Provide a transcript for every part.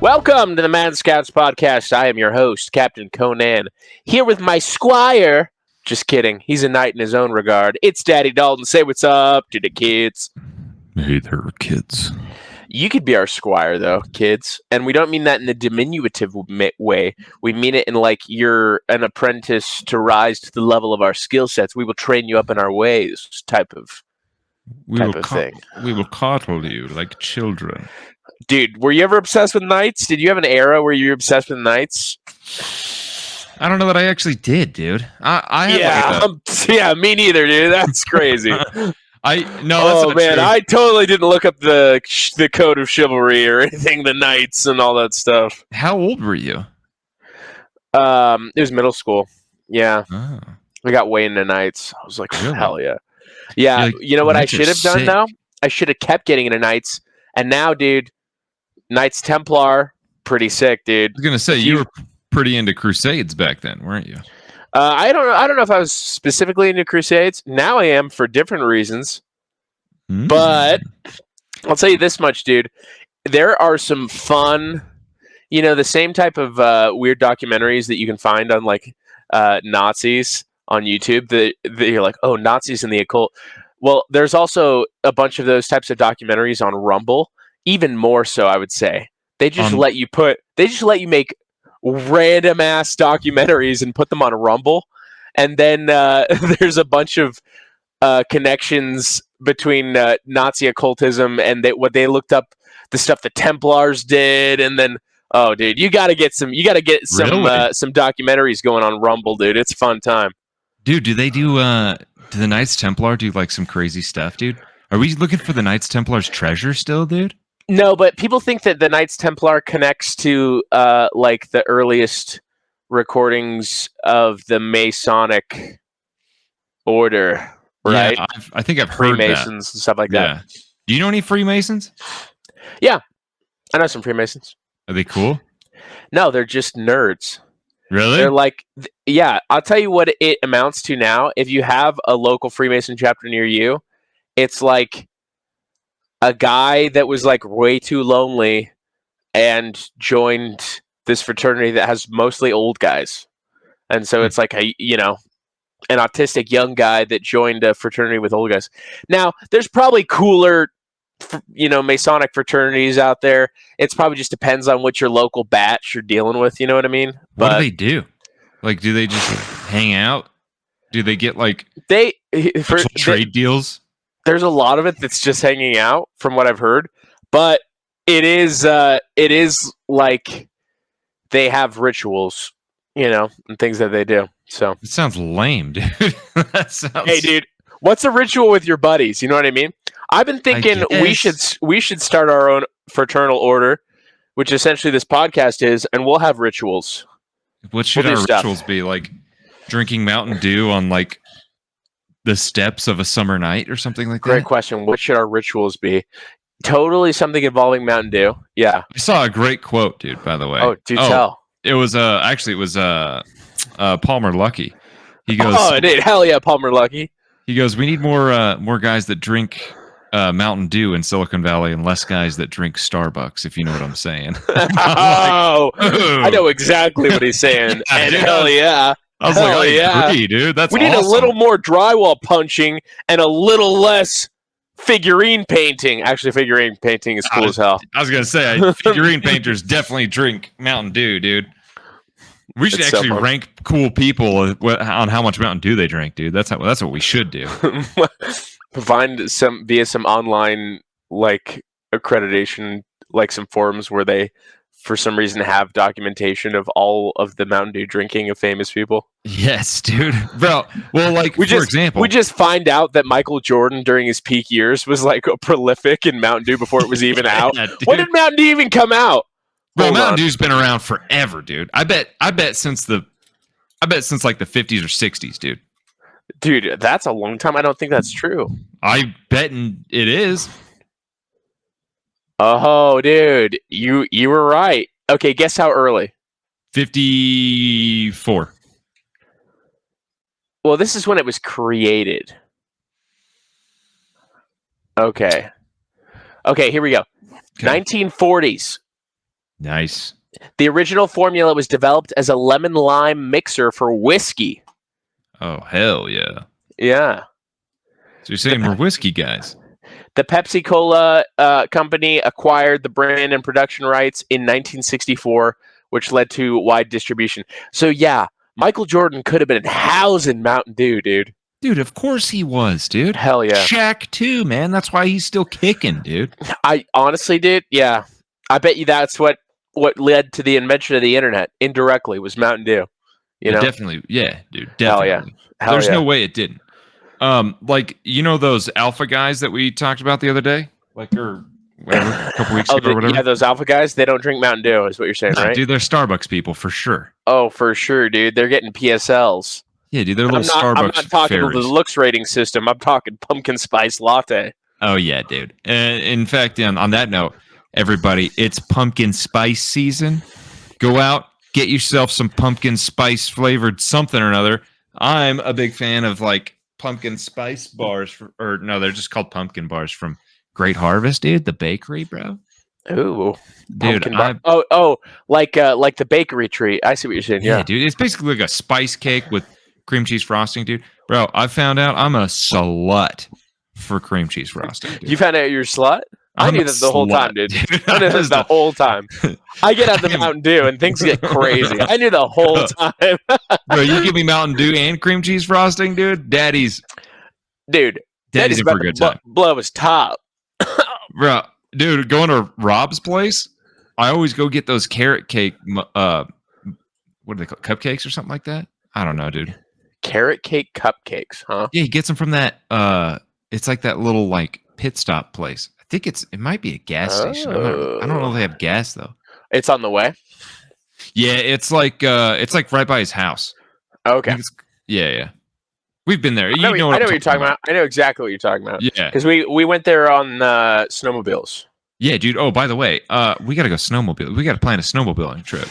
Welcome to the ManScouts podcast. I am your host, Captain Conan, here with my squire. Just kidding. He's a knight in his own regard. It's Daddy Dalton. Say what's up to the kids. Hey there, kids. You could be our squire, though, kids. And we don't mean that in the diminutive way. We mean it in like you're an apprentice to rise to the level of our skill sets. We will train you up in our ways type of thing. We will coddle you like children. Dude, were you ever obsessed with knights? Did you have an era where you were obsessed with knights? I don't know that I actually did, dude. Yeah, me neither, dude. That's crazy. I totally didn't look up the code of chivalry or anything, the knights and all that stuff. How old were you? It was middle school. Yeah. Oh. I got way into knights. I was like, Really? hell yeah. Yeah, Like, you know what I should have done, sick. though? I should have kept getting into knights. And now, dude, Knights Templar, pretty sick, dude. I was gonna say you were pretty into Crusades back then, weren't you? I don't know if I was specifically into Crusades. Now I am for different reasons. But I'll tell you this much, dude. There are some fun, the same type of weird documentaries that you can find on like Nazis on YouTube that you're like, oh, Nazis and the occult. Well, there's also a bunch of those types of documentaries on Rumble. Even more so, I would say. They just let you make random ass documentaries and put them on Rumble. And then there's a bunch of connections between Nazi occultism and what they looked up, the stuff the Templars did, and then dude, you got to get some documentaries going on Rumble, dude. It's a fun time. Dude, do the Knights Templar do like some crazy stuff, dude? Are we looking for the Knights Templar's treasure still, dude? No, but people think that the Knights Templar connects to like the earliest recordings of the Masonic order, right? Yeah, I think I've heard Freemasons and stuff like that. Do you know any Freemasons? Yeah, I know some Freemasons. Are they cool? No, they're just nerds. Really? They're like, I'll tell you what it amounts to now. If you have a local Freemason chapter near you, it's like a guy that was like way too lonely and joined this fraternity that has mostly old guys. And so it's like an autistic young guy that joined a fraternity with old guys. Now, there's probably cooler Masonic fraternities out there. It's probably just depends on what your local batch you're dealing with, you know what I mean? What do they do? Like, do they just hang out? Do they get like trade deals? There's a lot of it that's just hanging out, from what I've heard. But it is like they have rituals, and things that they do. So it sounds lame, dude. Hey, dude, what's a ritual with your buddies? You know what I mean? I've been thinking we should start our own fraternal order, which essentially this podcast is, and we'll have rituals. What should our rituals be? Like drinking Mountain Dew on like the steps of a summer night or something like that? Great question. What should our rituals be? Totally something involving Mountain Dew. Yeah. I saw a great quote, dude, by the way. Oh, do tell. It was Palmer Luckey. He goes, oh, dude, hell yeah, Palmer Luckey. He goes, we need more guys that drink Mountain Dew in Silicon Valley and less guys that drink Starbucks, if you know what I'm saying. I know exactly what he's saying. Yeah, and dude, hell yeah. I was like, I agree, dude. That's We need a little more drywall punching and a little less figurine painting. Actually, figurine painting is cool as hell. I was going to say, figurine painters definitely drink Mountain Dew, dude. We should actually rank cool people on how much Mountain Dew they drink, dude. That's what we should do. Find via some online like accreditation, like some forums where they, for some reason, have documentation of all of the Mountain Dew drinking of famous people. Yes, dude. Bro, well, like, for example, we just find out that Michael Jordan during his peak years was like a prolific in Mountain Dew before it was even out. Yeah, when did Mountain Dew even come out? Bro, Mountain Dew's been around forever, dude. I bet since like the 50s or 60s, dude. Dude, that's a long time. I don't think that's true. I bet it is. Oh, dude, you were right. Okay, guess how early? 54. Well, this is when it was created. Okay, here we go. Okay. 1940s. Nice. The original formula was developed as a lemon lime mixer for whiskey. Oh, hell yeah. Yeah. So you're saying we're whiskey guys? The Pepsi Cola company acquired the brand and production rights in 1964, which led to wide distribution. So yeah, Michael Jordan could have been housing Mountain Dew, dude. Dude, of course he was, dude. Hell yeah. Shaq too, man. That's why he's still kicking, dude. I honestly, dude, yeah. I bet you that's what led to the invention of the internet indirectly was Mountain Dew. You know? Definitely, yeah, dude. Definitely. Hell yeah. There's no way it didn't. Like, you know those alpha guys that we talked about the other day? Like, or whatever, a couple weeks ago or whatever? Yeah, those alpha guys, they don't drink Mountain Dew, is what you're saying, right? Dude, they're Starbucks people for sure. Oh, for sure, dude. They're getting PSLs. Yeah, dude, they're little Starbucks I'm not talking fairies. the looks rating system. I'm talking pumpkin spice latte. Oh, yeah, dude. In fact, on that note, everybody, it's pumpkin spice season. Go out, get yourself some pumpkin spice flavored something or another. I'm a big fan of, like, pumpkin spice bars, no, they're just called pumpkin bars from Great Harvest, dude. The bakery, bro. Ooh, dude. Like the bakery treat. I see what you're saying. Yeah, dude. It's basically like a spice cake with cream cheese frosting, dude. Bro, I found out I'm a slut for cream cheese frosting. Dude. You found out you're a slut? I knew that the whole time, dude. I knew this the whole time. I get out the Mountain Dew and things get crazy. I knew the whole time. Bro, you give me Mountain Dew and cream cheese frosting, dude? Daddy's in for a good time. Blow his top. Bro, dude, going to Rob's place, I always go get those carrot cake, what are they called? Cupcakes or something like that? I don't know, dude. Carrot cake cupcakes, huh? Yeah, he gets them from that, it's like that little, like, pit stop place. I think it might be a gas station. I don't know if they have gas though. It's on the way. Yeah, it's like right by his house. Okay. Yeah. We've been there. I know what you're talking about. I know exactly what you're talking about. Yeah, because we went there on snowmobiles. Yeah, dude. Oh, by the way, we gotta go snowmobile. We gotta plan a snowmobiling trip.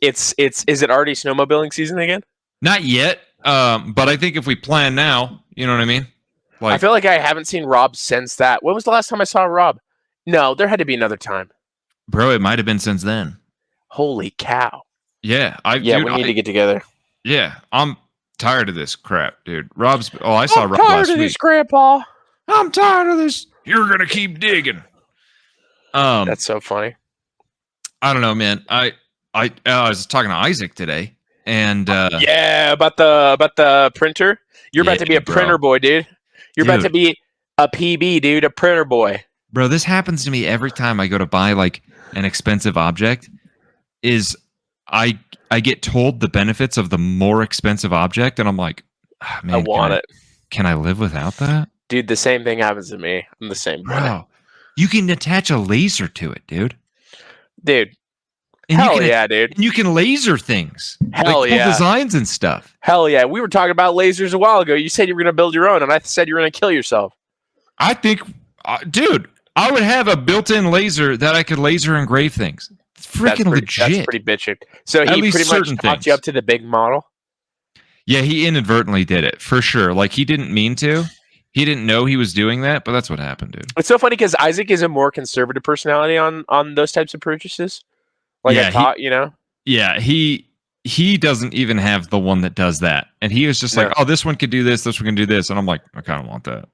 Is it already snowmobiling season again? Not yet. But I think if we plan now, you know what I mean. Like, I feel like I haven't seen Rob since that. When was the last time I saw Rob? No, there had to be another time. Bro, it might have been since then. Holy cow. Yeah. We need to get together. Yeah. I'm tired of this crap, dude. I saw Rob last week. I'm tired of this, Grandpa. I'm tired of this. You're going to keep digging. That's so funny. I don't know, man. I was talking to Isaac today, and about the printer. You're about to be a printer boy, dude. You're about to be a PB, dude, a printer boy. Bro, this happens to me every time I go to buy like an expensive object. Is I get told the benefits of the more expensive object, and I'm like, oh, man, I want it. Can I live without that? Dude, the same thing happens to me. I'm the same. Bro, you can attach a laser to it, dude. Dude. And dude. And you can laser things. Hell like yeah. Cool designs and stuff. Hell yeah. We were talking about lasers a while ago. You said you were going to build your own, and I said you were going to kill yourself. I think, dude, I would have a built-in laser that I could laser engrave things. It's freaking legit. That's pretty bitching. So he pretty much talked you up to the big model? Yeah, he inadvertently did it, for sure. Like, he didn't mean to. He didn't know he was doing that, but that's what happened, dude. It's so funny because Isaac is a more conservative personality on those types of purchases. Like I thought, you know? Yeah, he doesn't even have the one that does that. And he was just like, oh, this one could do this one can do this. And I'm like, I kind of want that.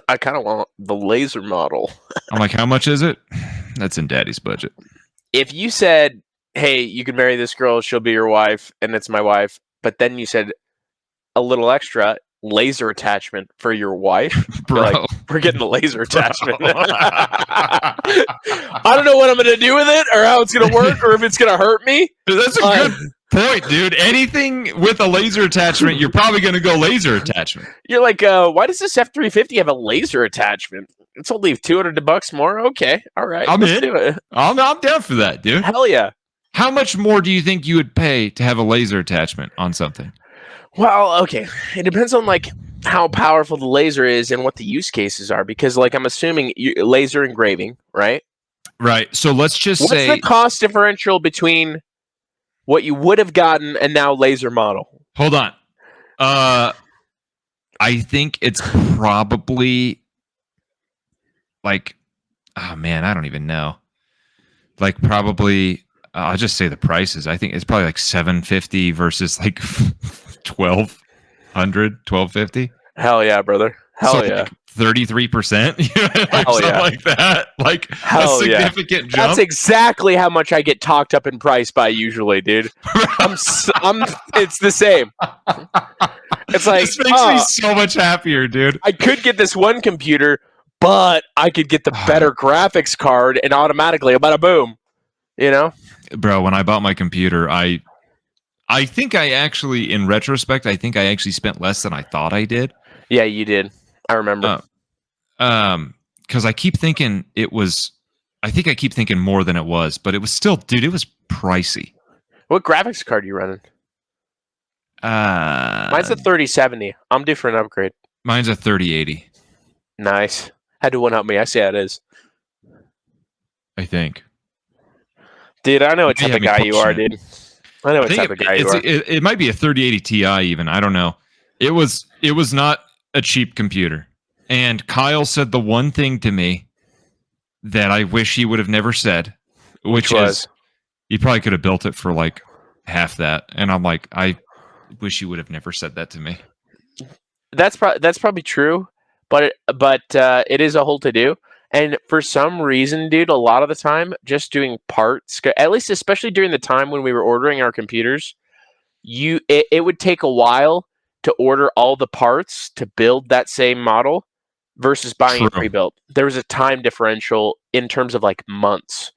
I kind of want the laser model. I'm like, how much is it? That's in Daddy's budget. If you said, hey, you can marry this girl, she'll be your wife, and it's my wife, but then you said a little extra, laser attachment for your wife, bro. Like, we're getting a laser attachment. I don't know what I'm going to do with it or how it's going to work or if it's going to hurt me. That's a good point, dude. Anything with a laser attachment, you're probably going to go laser attachment. You're like, why does this F-350 have a laser attachment? It's only $200 more. Okay. All right. Let's do it. I'm down for that, dude. Hell yeah. How much more do you think you would pay to have a laser attachment on something? Well, okay. It depends on like how powerful the laser is and what the use cases are. Because like I'm assuming laser engraving, right? Right. So let's just say what's the cost differential between what you would have gotten and now laser model? Hold on. I think it's probably like, oh man, I don't even know. like probably I'll just say the prices. I think it's probably like $750 versus like 1250. Hell yeah, brother. Hell yeah. Like 33%, Hell something yeah. like that. Like a significant jump. That's exactly how much I get talked up in price by usually, dude. It's the same. It's like this makes me so much happier, dude. I could get this one computer, but I could get the better graphics card and automatically bada boom. Bro, when I bought my computer, I think I actually, in retrospect, I think I actually spent less than I thought I did. Yeah, you did. I remember. Because I keep thinking it was. I think I keep thinking more than it was, but it was still, dude. It was pricey. What graphics card are you running? Mine's a 3070. I'm due for an upgrade. Mine's a 3080. Nice. Had to one up me. I see how it is. I think. Dude, I know what type of guy you are, dude. I know what type of guy you are. It might be a 3080 Ti even. I don't know. It was not a cheap computer. And Kyle said the one thing to me that I wish he would have never said, which was he probably could have built it for like half that. And I'm like, I wish you would have never said that to me. That's probably true, but it is a whole to do. And for some reason, dude, a lot of the time, just doing parts, at least especially during the time when we were ordering our computers, it would take a while to order all the parts to build that same model versus buying it pre-built. There was a time differential in terms of like months,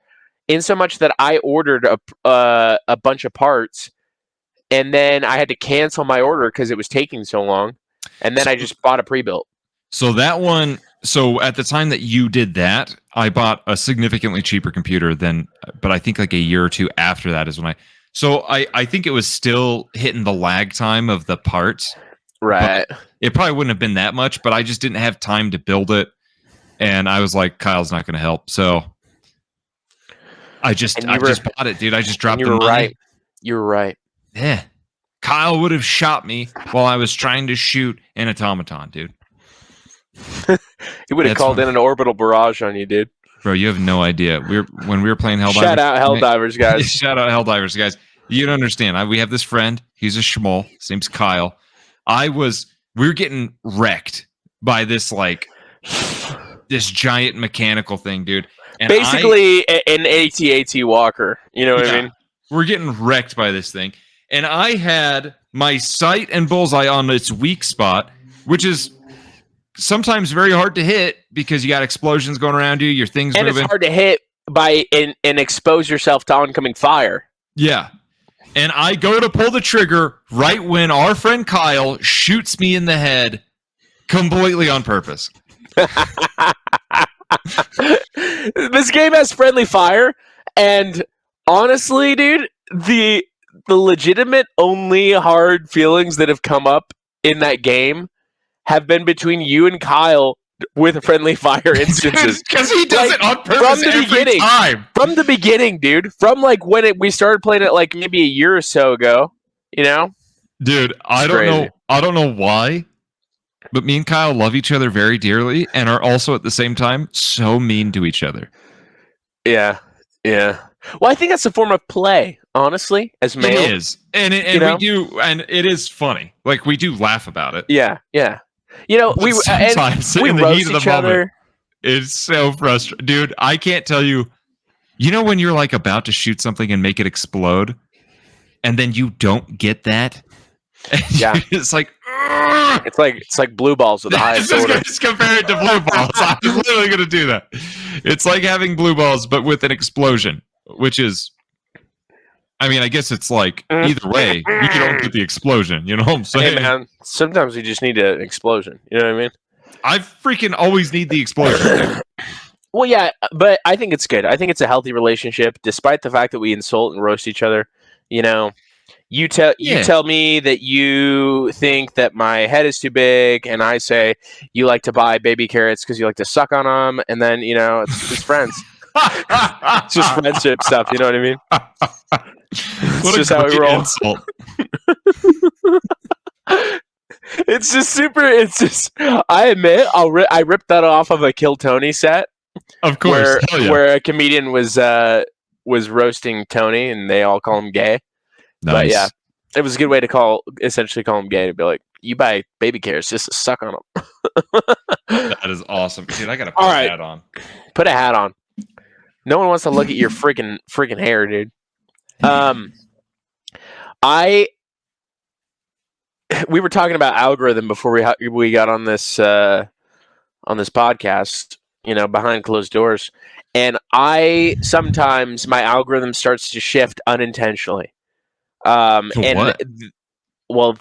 in so much that I ordered a bunch of parts, and then I had to cancel my order because it was taking so long, and then I just bought a pre-built. So that one. So at the time that you did that, I bought a significantly cheaper computer but I think like a year or two after that is when I think it was still hitting the lag time of the parts. Right. It probably wouldn't have been that much, but I just didn't have time to build it. And I was like, Kyle's not going to help. So I just bought it, dude. I just dropped the money. Right. You were right. Yeah. Kyle would have shot me while I was trying to shoot an automaton, dude. He would have called in an orbital barrage on you, dude. Bro, you have no idea. When we were playing Helldivers. Shout out Helldivers, guys. Shout out Helldivers, guys. You don't understand. We have this friend. He's a schmoll. His name's Kyle. We were getting wrecked by this this giant mechanical thing, dude. And basically an AT-AT walker. You know what I mean? We're getting wrecked by this thing. And I had my sight and bullseye on its weak spot, which is sometimes very hard to hit because you got explosions going around you, your thing's moving. And it's hard to hit and expose yourself to oncoming fire. Yeah. And I go to pull the trigger right when our friend Kyle shoots me in the head completely on purpose. This game has friendly fire, and honestly, dude, the legitimate only hard feelings that have come up in that game have been between you and Kyle with friendly fire instances. Because he does it on purpose every time. From the beginning, dude. From when we started playing it maybe a year or so ago, Dude, I don't know why, but me and Kyle love each other very dearly and are also at the same time so mean to each other. Yeah. Yeah. Well, I think that's a form of play, honestly, as male. It is. And we do, and it is funny. Like, we do laugh about it. Yeah, yeah. We roast each other. It's so frustrating. Dude, I can't tell you. When you're about to shoot something and make it explode, and then you don't get that? Yeah. It's like, it's like blue balls with the highest order. Just compare it to blue balls. I was literally going to do that. It's like having blue balls, but with an explosion, which is, I guess it's either way, you don't get the explosion. You know what I'm saying? Hey, man, sometimes you just need an explosion. You know what I mean? I freaking always need the explosion. Well, yeah, but I think it's good. I think it's a healthy relationship, despite the fact that we insult and roast each other. You tell me that you think that my head is too big, and I say you like to buy baby carrots because you like to suck on them, and then it's friends. It's just friendship stuff. You know what I mean? It's just how we roll. It's just super. It's just. I admit, I ripped that off of a Kill Tony set. Of course, where a comedian was was roasting Tony, and they all call him gay. Nice. But yeah, it was a good way to essentially call him gay, to be like, you buy baby carrots just to suck on them. That is awesome, dude. I gotta put a hat on. Put a hat on. No one wants to look at your freaking hair, dude. We were talking about algorithm before we got on this podcast, behind closed doors, and sometimes my algorithm starts to shift unintentionally. Well,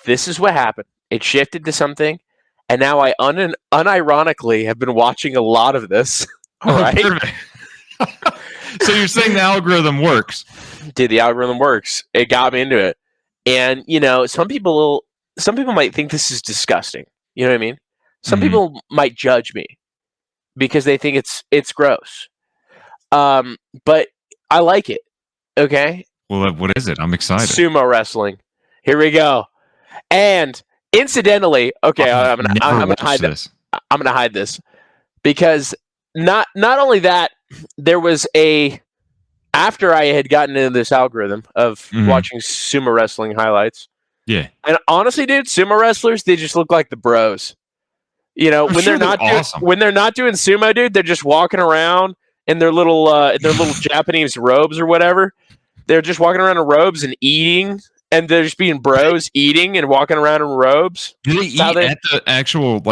this is what happened. It shifted to something, and now I unironically have been watching a lot of this. All right. So you're saying the algorithm works? Dude, the algorithm works. It got me into it, and some people might think this is disgusting. You know what I mean? Some people might judge me because they think it's gross. But I like it. Okay. Well, what is it? I'm excited. Sumo wrestling. Here we go. And incidentally, okay, I'm gonna hide this. I'm gonna hide this because not only that, there was after I had gotten into this algorithm of watching sumo wrestling highlights. Yeah. And honestly, dude, sumo wrestlers, they just look like the bros. When they're not doing sumo, dude, they're just walking around in their little Japanese robes or whatever. They're just walking around in robes and eating, and they're just being bros eating and walking around in robes. Do they eat at the actual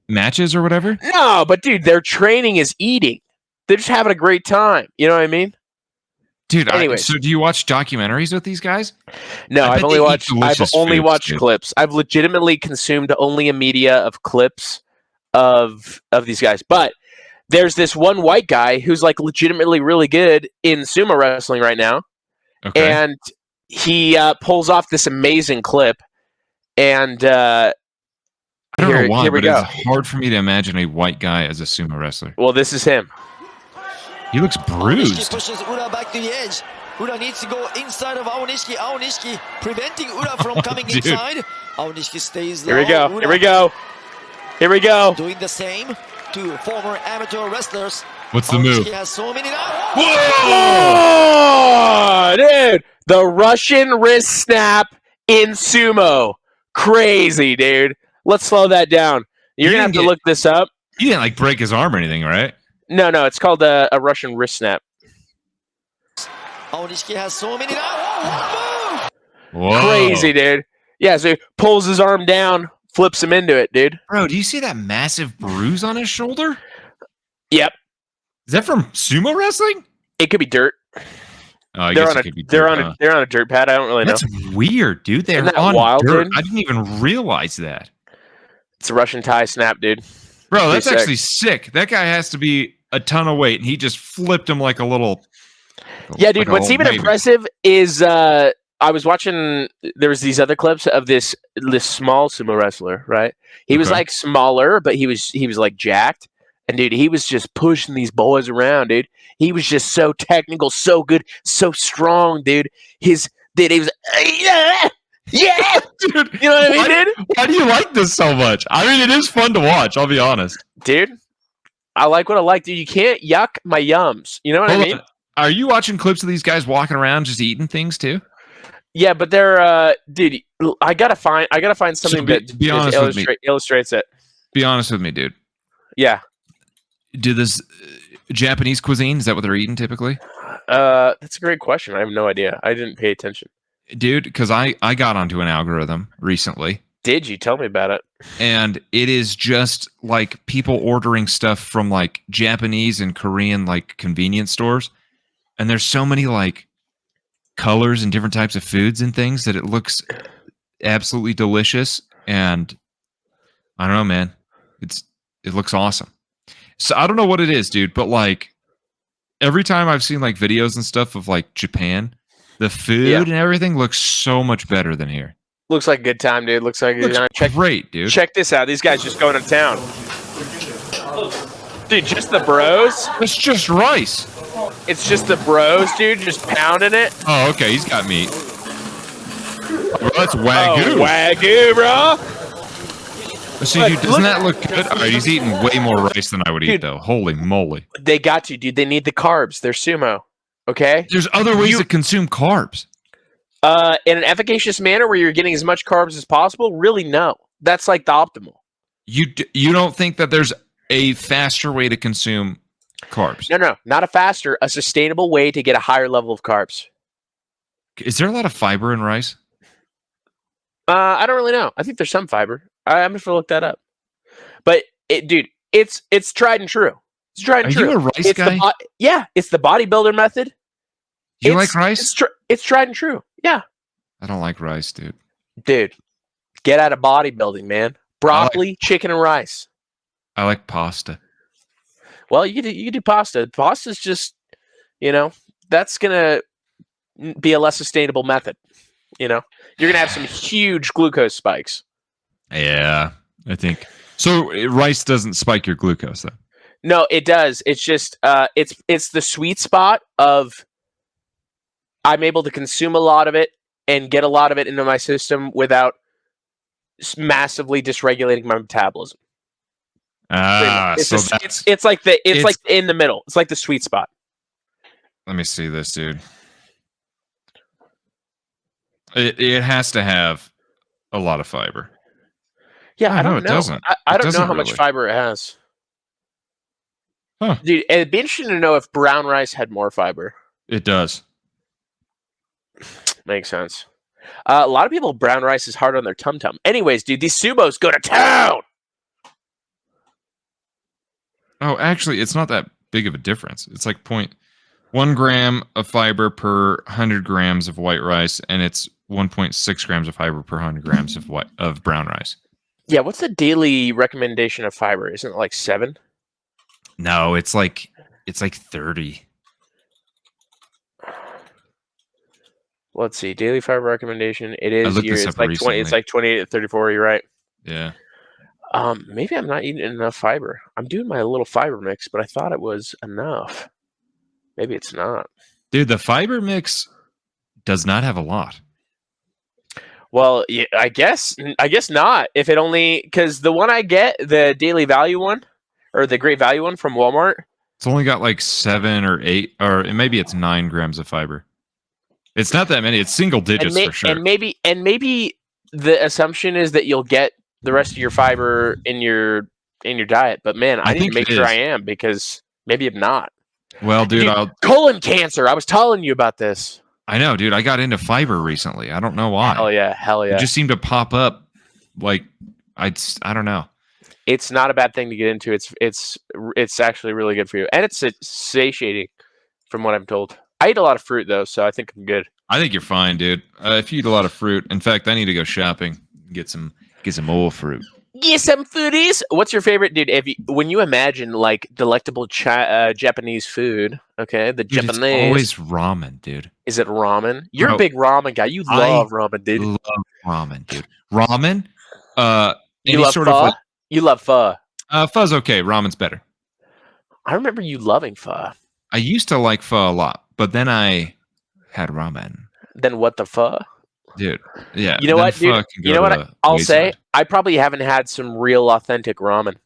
matches or whatever? No, but dude, their training is eating. They're just having a great time. You know what I mean? Dude, so do you watch documentaries with these guys? No, I've only watched clips. I've legitimately consumed only a media of clips of these guys. But there's this one white guy who's legitimately really good in sumo wrestling right now. Okay. And he pulls off this amazing clip. And I don't know why, but it's hard for me to imagine a white guy as a sumo wrestler. Well, this is him. He looks bruised. Aonishiki pushes Ura back to the edge. Ura needs to go inside of Aonishiki. Aonishiki preventing Ura from coming inside. Aonishiki stays low. Here we go. Doing the same to former amateur wrestlers. What's the move? Has so many now. Whoa! Dude, the Russian wrist snap in sumo. Crazy, dude. Let's slow that down. You're going to have to look this up. He didn't break his arm or anything, right? No, it's called a Russian wrist snap. Aonishiki has so many now. Whoa. Crazy, dude. Yeah, so he pulls his arm down, flips him into it, dude. Bro, do you see that massive bruise on his shoulder? Yep. Is that from sumo wrestling? It could be dirt. Oh, I guess it could be dirt. They're on a dirt pad. I don't really know. That's weird, dude. They're on wild, dirt. Dude? I didn't even realize that. It's a Russian Thai snap, dude. Bro, that's actually sick. That guy has to be a ton of weight, and he just flipped him like a little. Yeah, dude. What's even impressive is I was watching. There was these other clips of this small sumo wrestler. Right, he was smaller, but he was jacked, and dude, he was just pushing these boys around, dude. He was just so technical, so good, so strong, dude. He was yeah, dude. You know what I mean, dude? Why do you like this so much? I mean, it is fun to watch. I'll be honest, dude. I like what I like, dude. You can't yuck my yums. You know what I mean? Are you watching clips of these guys walking around just eating things too? Yeah, but they're dude. I gotta find something that illustrates it. Be honest with me, dude. Yeah. Do this Japanese cuisine? Is that what they're eating typically? That's a great question. I have no idea. I didn't pay attention. Dude, because I got onto an algorithm recently. Did you? Tell me about it. And it is just like people ordering stuff from Japanese and Korean convenience stores. And there's so many colors and different types of foods and things that it looks absolutely delicious. And I don't know, man. It looks awesome. So I don't know what it is, dude, but every time I've seen videos and stuff of Japan, the food and everything looks so much better than here. Looks like a good time, dude. Looks great, dude. Check this out. These guys just going to town. Dude, just the bros? It's just rice. It's just the bros, dude, just pounding it. Oh, okay. He's got meat. Oh, that's Wagyu. Oh, Wagyu, bro. See, dude, doesn't that look good? All right, he's eating way more rice than I would eat, though. Holy moly. They got you, dude. They need the carbs. They're sumo. Okay? There's other ways to consume carbs. In an efficacious manner where you're getting as much carbs as possible? Really, no. That's like the optimal. You don't think that there's a faster way to consume carbs? No, not a faster, a sustainable way to get a higher level of carbs. Is there a lot of fiber in rice? I don't really know. I think there's some fiber. I'm just gonna look that up. But dude, it's tried and true. It's tried and Are true. you a rice guy? Yeah, it's the bodybuilder method. You like rice? It's tried and true. Yeah. I don't like rice, dude. Dude, get out of bodybuilding, man. Broccoli, chicken, and rice. I like pasta. Well, you could do pasta. Pasta's just, that's gonna be a less sustainable method. You're gonna have some huge glucose spikes. Yeah, I think so. Rice doesn't spike your glucose, though. No, it does. It's just it's the sweet spot of I'm able to consume a lot of it and get a lot of it into my system without massively dysregulating my metabolism. It's like in the middle. It's like the sweet spot. Let me see this, dude. It has to have a lot of fiber. Yeah, I don't know. It doesn't. I don't know how much fiber it has. Huh. Dude, it'd be interesting to know if brown rice had more fiber. It does. Makes sense. A lot of people, brown rice is hard on their tum-tum. Anyways, dude, these Sumos go to town! Oh, actually, it's not that big of a difference. It's like 0.1 gram of fiber per 100 grams of white rice, and it's 1.6 grams of fiber per 100 grams of brown rice. Yeah, what's the daily recommendation of fiber? Isn't it like 7? No, it's like 30. Let's see. Daily fiber recommendation. It is it's like recently. 20. It's like 28 to 34. You're right. Yeah. Maybe I'm not eating enough fiber. I'm doing my little fiber mix, but I thought it was enough. Maybe it's not. Dude, the fiber mix does not have a lot. Well, yeah, I guess not. If it only because the one I get, the daily value one, or the great value one from Walmart, it's only got like 7 or 8, or maybe it's 9 grams of fiber. It's not that many. It's single digits for sure. And maybe the assumption is that you'll get the rest of your fiber in your diet. But man, I need to make sure I am, because maybe I'm not. Well, dude, colon cancer. I was telling you about this. I know, dude. I got into fiber recently. I don't know why. Hell yeah. It just seemed to pop up. Like I don't know. It's not a bad thing to get into. It's actually really good for you, and it's satiating, from what I'm told. I eat a lot of fruit though, so I think I'm good. I think you're fine, dude. If you eat a lot of fruit, in fact, I need to go shopping, get some more fruit. Get some foodies. What's your favorite, dude? When you imagine like delectable Japanese food, okay, Japanese. It's always ramen, dude. Is it ramen? You're a big ramen guy. You love ramen, dude. Love ramen, dude. Ramen. You love pho. You love pho. Pho's okay. Ramen's better. I remember you loving pho. I used to like pho a lot, but then I had ramen. Then what the pho? Dude, yeah. You know what, dude? You know what I'll say? I probably haven't had some real authentic ramen.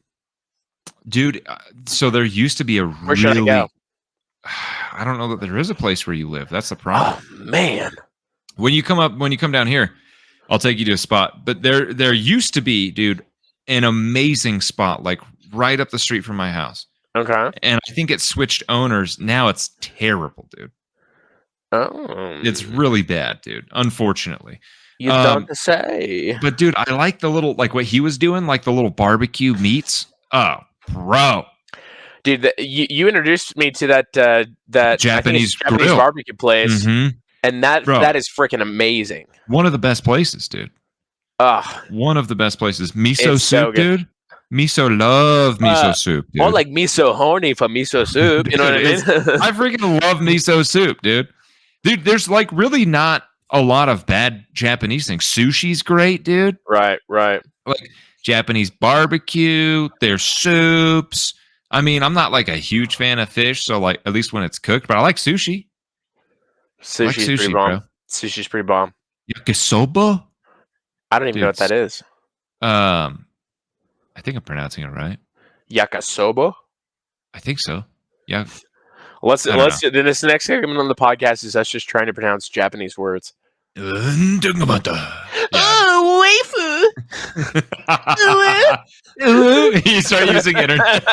Dude, so there used to be a Where should I go? I don't know that there is a place where you live. That's the problem. Oh, man. When you come down here, I'll take you to a spot. But there used to be, dude, an amazing spot, like right up the street from my house. Okay. And I think it switched owners. Now it's terrible, dude. Oh. It's really bad, dude. Unfortunately. You don't say. But dude, I like the little, like what he was doing, like the little barbecue meats. Oh, bro. Dude, you introduced me to that Japanese barbecue place, and that is freaking amazing. One of the best places, dude. One of the best places. Miso soup, dude. Love miso soup, dude. More like miso horny for miso soup. You know what I mean? I freaking love miso soup, dude. Dude, there's like really not a lot of bad Japanese things. Sushi's great, dude. Right. Like Japanese barbecue, their soups. I mean, I'm not like a huge fan of fish, so like at least when it's cooked, but I like sushi. Sushi's pretty bomb. Bro. Sushi's pretty bomb. Yakisoba? I don't even know what that is. I think I'm pronouncing it right. Yakisoba? I think so. Yeah. Let's this next segment on the podcast is us just trying to pronounce Japanese words. You start using internet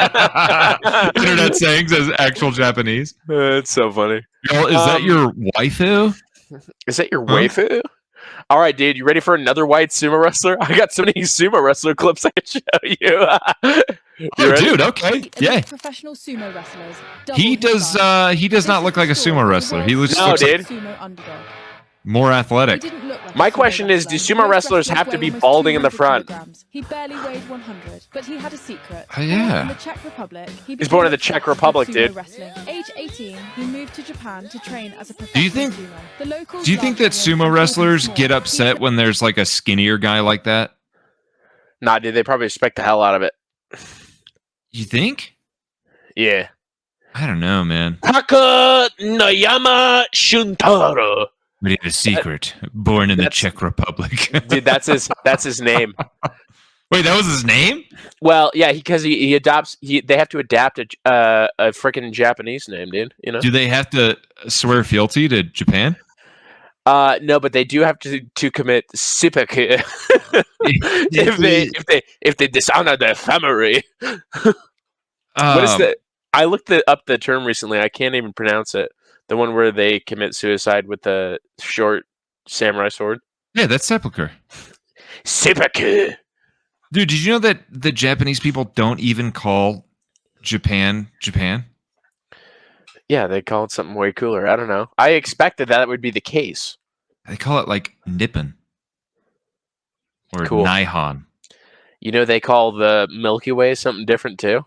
sayings as actual Japanese. It's so funny. Is that your waifu? Is that your waifu? All right, dude. You ready for another white sumo wrestler? I got so many sumo wrestler clips I can show you. Dude. Okay. Yeah. Professional sumo wrestlers. He does not look like a sumo wrestler. He looks like sumo underdog. More athletic. My question is, do sumo wrestlers have to be balding in the front? He barely weighed 100, but he had a secret. Oh, yeah. In the Czech Republic, he's born in the Czech Republic, dude. Age 18, he moved to Japan to train as a professional Do you think that sumo wrestlers get upset when there's like a skinnier guy like that? Nah, dude, they probably respect the hell out of it. You think? Yeah. I don't know, man. Taka Nayama Shuntaro. But he had a secret. Born in the Czech Republic. Dude, that's his name. Wait, that was his name? Well, yeah, because he adopts. They have to adapt a freaking Japanese name, dude. You know? Do they have to swear fealty to Japan? No, but they do have to commit seppuku if they dishonor their family. What is the? I looked up the term recently. I can't even pronounce it. The one where they commit suicide with the short samurai sword. Yeah, that's seppuku. Seppuku. Dude, did you know that the Japanese people don't even call Japan? Yeah, they call it something way cooler. I don't know. I expected that would be the case. They call it like Nippon. Or cool. Nihon. You know they call the Milky Way something different too?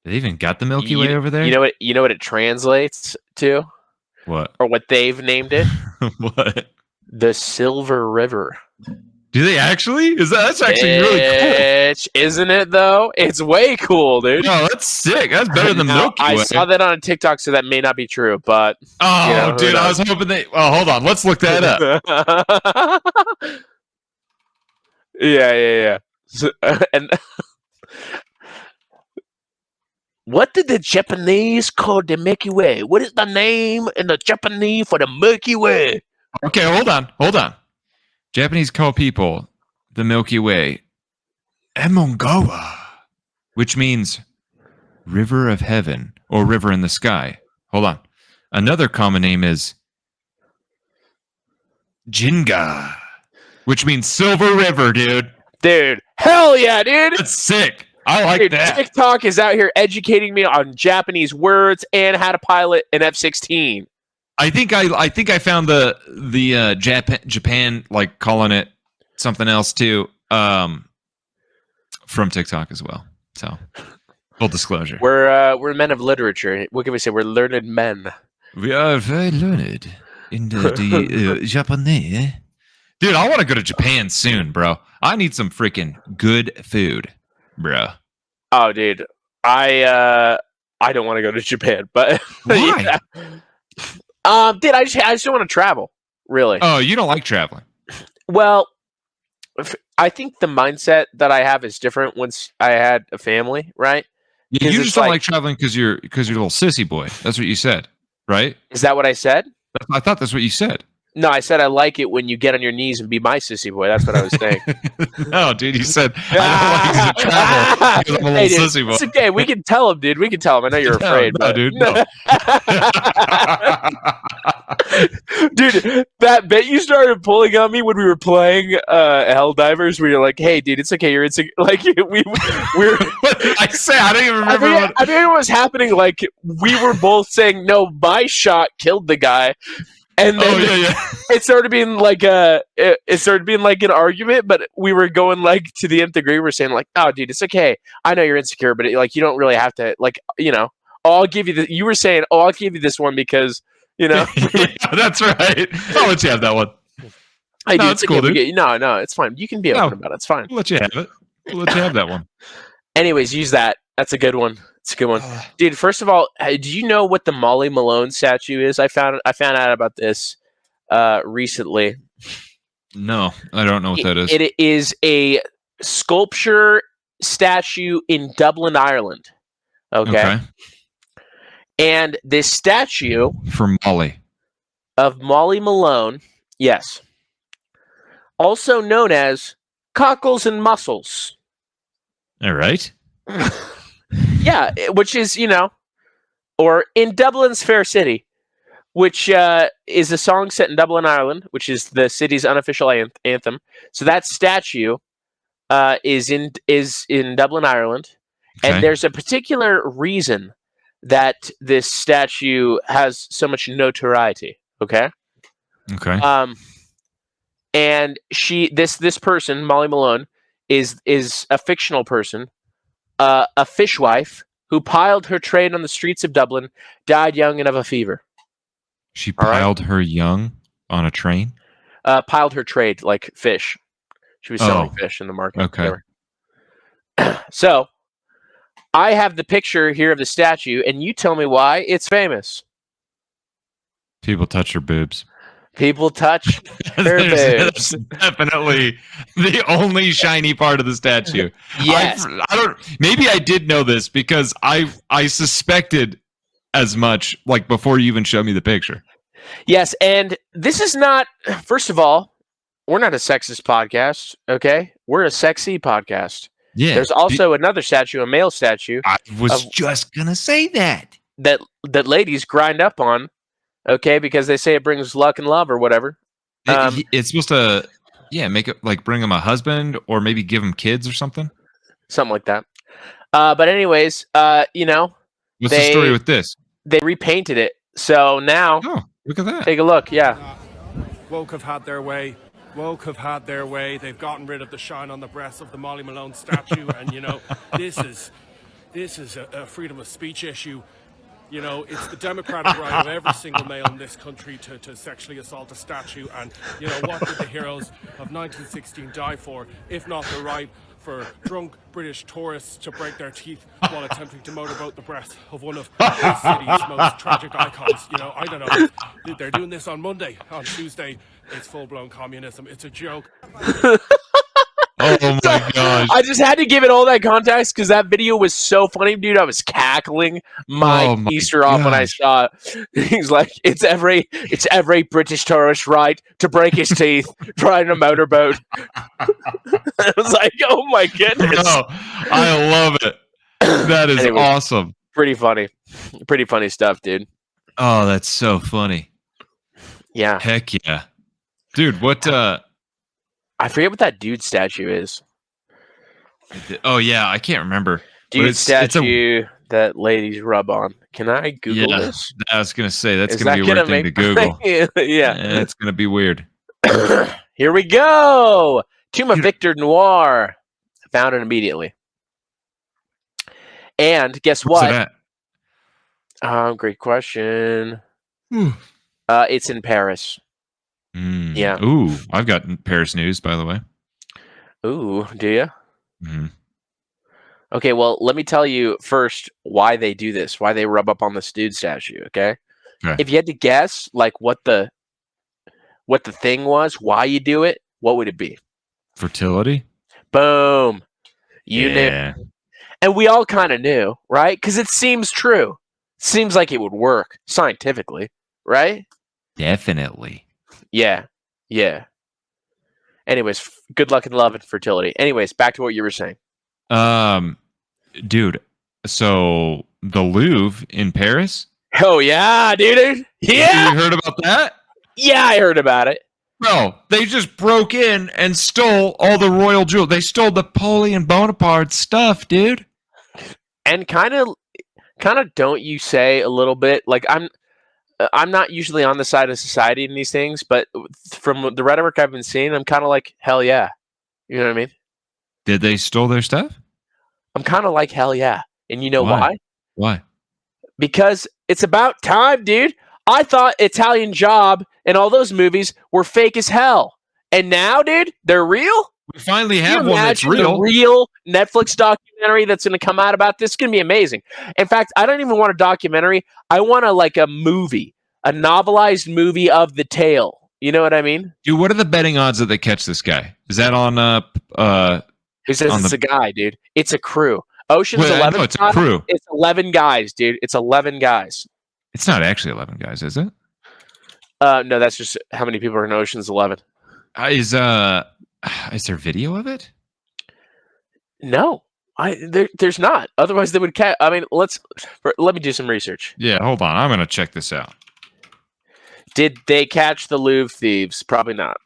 They even got the Milky Way over there? You know what it translates to? What? Or what they've named it? What? The Silver River. Do they actually? That's actually really cool. Isn't it though? It's way cool, dude. No, that's sick. That's better than Milky Way. I saw that on TikTok, so that may not be true, but dude, I was hoping they hold on, let's look that up. Yeah. So, and what did the Japanese call the Milky Way? What is the name in the Japanese for the Milky Way? Okay, hold on. Japanese call people the Milky Way Emongawa, which means river of heaven or river in the sky. Hold on. Another common name is Jinga, which means silver river, dude. Dude, hell yeah, dude. That's sick. I like that. TikTok is out here educating me on Japanese words and how to pilot an F-16. I think I found the Japan like calling it something else too from TikTok as well. So full disclosure. We're men of literature. What can we say? We're learned men. We are very learned in the Japanese. Dude, I want to go to Japan soon, bro. I need some freaking good food, bro. Oh, dude, I don't want to go to Japan, but why? Yeah. Dude, I just don't want to travel. Really? Oh, you don't like traveling? Well, I think the mindset that I have is different once I had a family, right? Yeah, you just don't like traveling because you're a little sissy boy. That's what you said, right? Is that what I said? I thought that's what you said. No, I said I like it when you get on your knees and be my sissy boy. That's what I was saying. No, dude, you said I don't like to travel because I'm a little sissy boy. It's okay. We can tell him, dude. We can tell him. I know you're afraid. No, but... dude. No. Dude, that bit you started pulling on me when we were playing Helldivers, where you're like, "Hey, dude, it's okay. You're insecure." Like we were. I say I don't even remember. I think it was happening. Like we were both saying, "No, my shot killed the guy." And then it started being like an argument, but we were going like to the nth degree. We're saying like, "Oh, dude, it's okay. I know you're insecure, but like you don't really have to like, you know. I'll give you the." You were saying, "Oh, I'll give you this one because you know." Yeah, that's right. I'll let you have that one. No, it's cool, dude. No, it's fine. You can be open about it. It's fine. We'll let you have it. We'll let you have that one. Anyways, use that. That's a good one. It's a good one, dude. First of all, do you know what the Molly Malone statue is? I found out about this recently. No, I don't know what that is. It is a sculpture statue in Dublin, Ireland. Okay. And this statue For Molly. of Molly Malone, yes, also known as Cockles and Muscles. All right. Yeah, which is, or in Dublin's Fair City, which is a song set in Dublin, Ireland, which is the city's unofficial anthem. So that statue is in Dublin, Ireland, Okay. and there's a particular reason that this statue has so much notoriety. Okay. Okay. And this person, Molly Malone, is a fictional person, a fishwife who piled her trade on the streets of Dublin, died young and of a fever. She All right. piled her young on a train? Piled her trade like fish. She was selling fish in the market. Okay. So, I have the picture here of the statue, and you tell me why it's famous. People touch her boobs. People touch her boobs. That's definitely the only shiny part of the statue. Yes. I don't. Maybe I did know this because I suspected as much like before you even showed me the picture. Yes, and this is not. First of all, we're not a sexist podcast. Okay, we're a sexy podcast. Yeah. There's also another statue, a male statue. I was just gonna say that ladies grind up on. Okay, because they say it brings luck and love or whatever. It's supposed to, make it like bring him a husband or maybe give him kids or something. Something like that. But anyways, what's the story with this? They repainted it, so now look at that. Take a look. Yeah. Woke have had their way. Woke have had their way. They've gotten rid of the shine on the breast of the Molly Malone statue, and this is a freedom of speech issue. It's the democratic right of every single male in this country to sexually assault a statue. And, what did the heroes of 1916 die for, if not the right for drunk British tourists to break their teeth while attempting to motorboat the breast of one of this city's most tragic icons? I don't know. They're doing this on Monday. On Tuesday, it's full-blown communism. It's a joke. Oh my gosh. I just had to give it all that context because that video was so funny, dude. I was cackling my Easter off when I saw it. He's like, it's every British tourist right to break his teeth riding a motorboat. I was like, oh my goodness. No, I love it. That is awesome. Pretty funny. Pretty funny stuff, dude. Oh, that's so funny. Yeah. Heck yeah. Dude, what I forget what that dude statue is. Oh yeah, I can't remember. Dude statue that ladies rub on. Can I Google this? I was gonna say that's gonna be a weird thing to Google. Yeah, it's gonna be weird. Here we go. Tomb of Victor Noir. Found it immediately. And guess what? Great question. It's in Paris. Yeah. Ooh, I've got Paris news, by the way. Ooh, do you? Mm-hmm. Okay, well, let me tell you first why they do this, why they rub up on this dude statue, okay? If you had to guess, like, what the thing was, why you do it, what would it be? Fertility? Boom. You knew. And we all kind of knew, right? Because it seems true. Seems like it would work scientifically, right? Definitely. Yeah. Anyways, good luck and love and fertility. Anyways, back to what you were saying. Dude, so the Louvre in Paris? Oh, yeah, dude. Yeah. You heard about that? Yeah, I heard about it. Bro, they just broke in and stole all the royal jewels. They stole Napoleon Bonaparte's stuff, dude. And kind of don't you say a little bit, like, I'm not usually on the side of society in these things, but from the rhetoric I've been seeing, I'm kind of like, hell yeah. You know what I mean? Did they stole their stuff? I'm kind of like, hell yeah. And you know why? Why? Because it's about time, dude. I thought Italian Job and all those movies were fake as hell. And now, dude, they're real? We finally have one that's real. A real Netflix documentary that's going to come out about this. It's going to be amazing. In fact, I don't even want a documentary. I want a movie, a novelized movie of the tale. You know what I mean? Dude, what are the betting odds that they catch this guy? Is that on Who says it's a guy, dude? It's a crew. Ocean's 11. No, it's a crew. It's 11 guys, dude. It's 11 guys. It's not actually 11 guys, is it? No, that's just how many people are in Ocean's 11. Is there video of it? No, there's not. Otherwise, they would catch. I mean, let me do some research. Yeah, hold on. I'm gonna check this out. Did they catch the Louvre thieves? Probably not.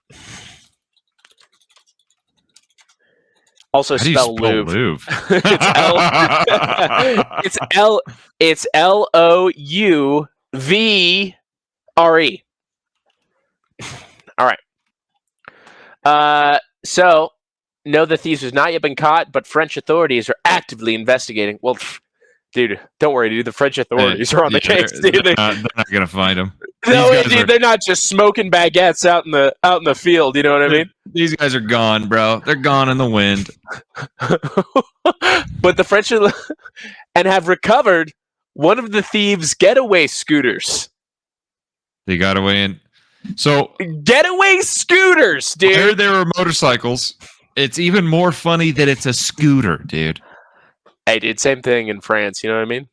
Also, How do you spell Louvre. Louvre? It's Louvrre. All right. So, no, the thieves has not yet been caught, but French authorities are actively investigating. Well, dude, don't worry, dude. The French authorities are on the case. Dude. They're not gonna find them. No, dude, they're not just smoking baguettes out in the field. You know what I mean? These guys are gone, bro. They're gone in the wind. But the French and have recovered one of the thieves' getaway scooters. They got away in. So Getaway scooters, dude. there were motorcycles. It's even more funny that it's a scooter, dude. Hey, dude, same thing in France. You know what I mean?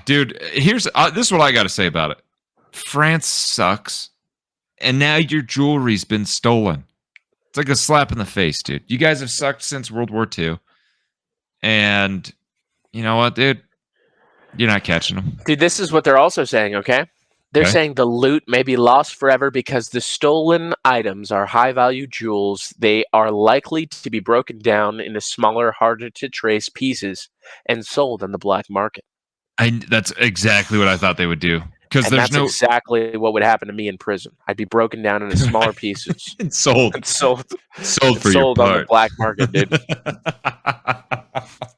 Dude, here's this is what I got to say about it. France sucks, and now your jewelry's been stolen. It's like a slap in the face, dude. You guys have sucked since World War II, and you know what, dude? You're not catching them. Dude, this is what they're also saying, okay? They're saying the loot may be lost forever because the stolen items are high-value jewels. They are likely to be broken down into smaller, harder-to-trace pieces and sold on the black market. That's exactly what I thought they would do. Because there's that's exactly what would happen to me in prison. I'd be broken down into smaller pieces and sold for your part on the black market, dude.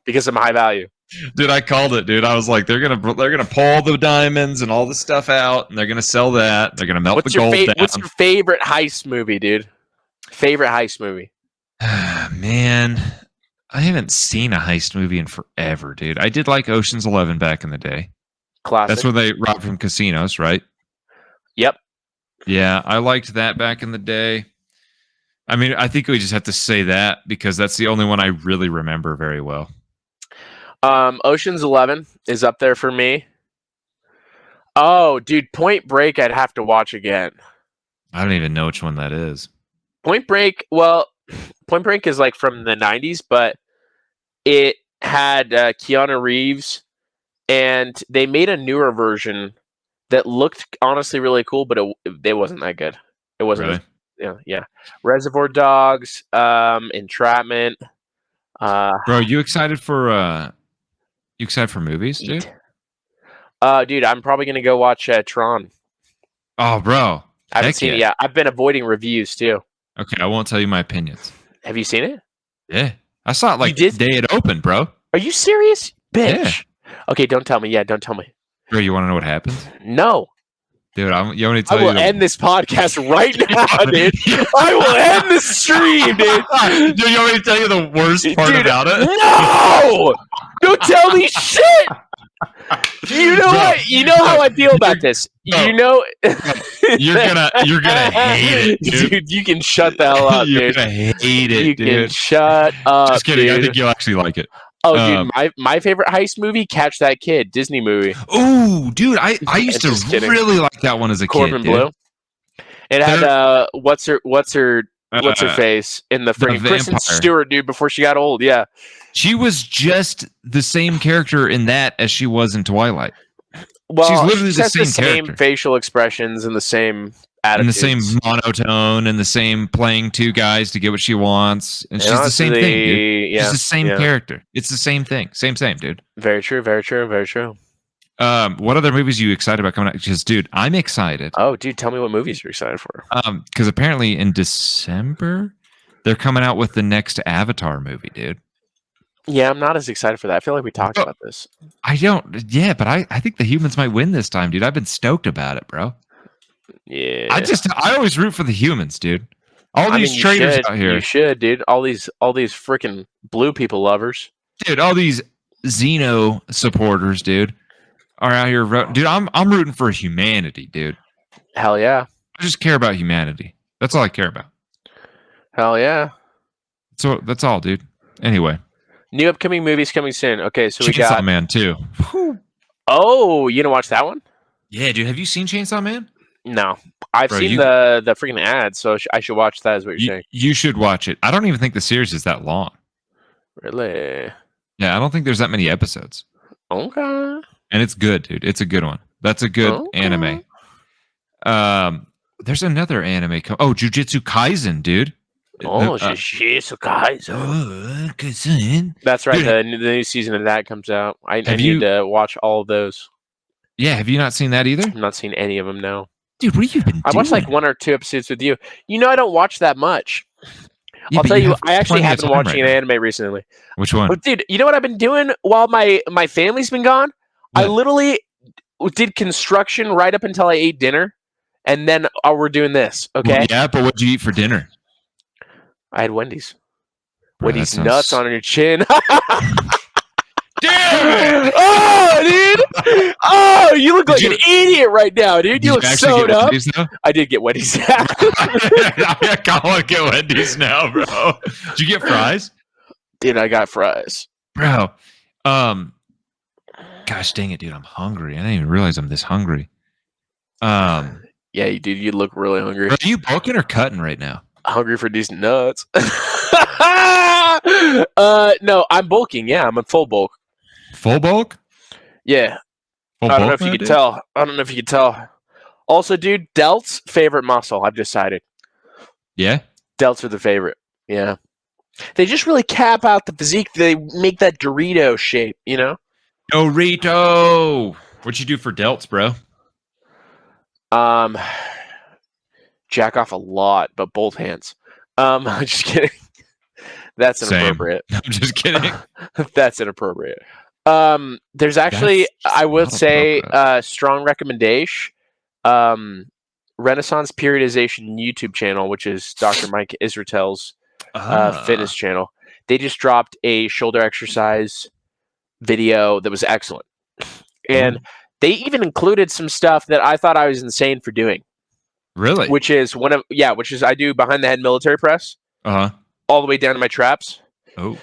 Because I'm high value. Dude, I called it, dude. I was like, they're gonna pull the diamonds and all the stuff out, and they're gonna sell that. They're gonna melt the gold down. What's your favorite heist movie, dude? Favorite heist movie? Man, I haven't seen a heist movie in forever, dude. I did like Ocean's 11 back in the day. Classic. That's when they robbed from casinos, right? Yep. Yeah, I liked that back in the day. I mean, I think we just have to say that because that's the only one I really remember very well. Ocean's 11 is up there for me. Oh, dude, Point Break I'd have to watch again. I don't even know which one that is. Point Break is like from the 90s, but it had Keanu Reeves, and they made a newer version that looked honestly really cool, but it wasn't that good. It wasn't. Really? Yeah. Reservoir Dogs, Entrapment. Bro, you excited for movies, dude? Dude, I'm probably gonna go watch Tron. Oh, bro, I haven't seen it yet. I've been avoiding reviews too. Okay, I won't tell you my opinions. Have you seen it? Yeah, I saw it like the day it opened, bro. Are you serious, bitch? Yeah. Okay, don't tell me. Yeah, don't tell me. Bro, you want to know what happens? No. Dude, you want me to tell I will end this podcast right now, dude. I will end the stream, dude. Dude, you want me to tell you the worst part about it? No! Don't tell me shit! You know what? You know how I feel about this. You know you're gonna hate it, dude. You can shut the hell up, dude. You're gonna hate it, dude. You can shut up. Just kidding. Dude. I think you'll actually like it. Oh, dude, my favorite heist movie, Catch That Kid, Disney movie. Oh, dude, I used to really like that one as a Corbin kid. Blue. It had what's her face in the freaking Kristen Stewart, dude, before she got old. Yeah, she was just the same character in that as she was in Twilight. Well, she's literally the same character. Facial expressions and the same attitudes. And the same monotone and the same playing two guys to get what she wants. And she's the same thing, dude. Yeah, she's the same character. It's the same thing. Same, dude. Very true, very true, very true. What other movies are you excited about coming out? Because, dude, I'm excited. Oh, dude, tell me what movies you're excited for. Because apparently in December, they're coming out with the next Avatar movie, dude. Yeah, I'm not as excited for that. I feel like we talked about this. But I think the humans might win this time, dude. I've been stoked about it, bro. Yeah. I always root for the humans, dude. All these traitors out here. You should, dude. All these freaking blue people lovers. Dude, all these Xeno supporters, dude, are out here. Dude, I'm rooting for humanity, dude. Hell yeah. I just care about humanity. That's all I care about. Hell yeah. So that's all, dude. Anyway. New upcoming movies coming soon. Okay, so we Chainsaw got. Man too. Oh, you gonna watch that one? Yeah, dude. Have you seen Chainsaw Man? No, I've Bro, seen the freaking ad, so I should watch that. Is what you're saying? You should watch it. I don't even think the series is that long. Really? Yeah, I don't think there's that many episodes. Okay. And it's good, dude. It's a good one. That's a good anime. There's another anime. Jujutsu Kaisen, dude. Jujutsu Kaisen. That's right. Dude, the new season of that comes out. I need to watch all of those. Yeah, have you not seen that either? I've not seen any of them, no. Dude, what have you been doing? I watched like 1 or 2 episodes with you. I don't watch that much. Yeah, I'll tell you, I actually have been watching an anime recently. Which one? But dude, you know what I've been doing while my family's been gone? What? I literally did construction right up until I ate dinner, and then we're doing this, okay? Well, yeah, but what'd you eat for dinner? I had Wendy's. Bro, Wendy's nuts on your chin. Damn! Oh, dude! Oh, you look like an idiot right now, dude. You look sewed up. I did get Wendy's. I kind of want to get Wendy's now, bro. Did you get fries? Dude, I got fries. Bro, gosh dang it, dude. I'm hungry. I didn't even realize I'm this hungry. Yeah, dude, you look really hungry. Are you bulking or cutting right now? Hungry for these nuts. No, I'm bulking. Yeah, I'm in full bulk. Full bulk? Yeah. Full I don't know if you could tell. Also, dude, delts favorite muscle. I've decided. Yeah. Delts are the favorite. Yeah. They just really cap out the physique. They make that Dorito shape. Dorito. What'd you do for delts, bro? Jack off a lot, but both hands. I'm just kidding. That's inappropriate. I'm just kidding. That's inappropriate. There's actually, I would say, strong recommendation. Renaissance Periodization YouTube channel, which is Dr. Mike Israel's fitness channel. They just dropped a shoulder exercise video that was excellent. And they even included some stuff that I thought I was insane for doing. Really? Which is I do behind the head military press. All the way down to my traps. Oh.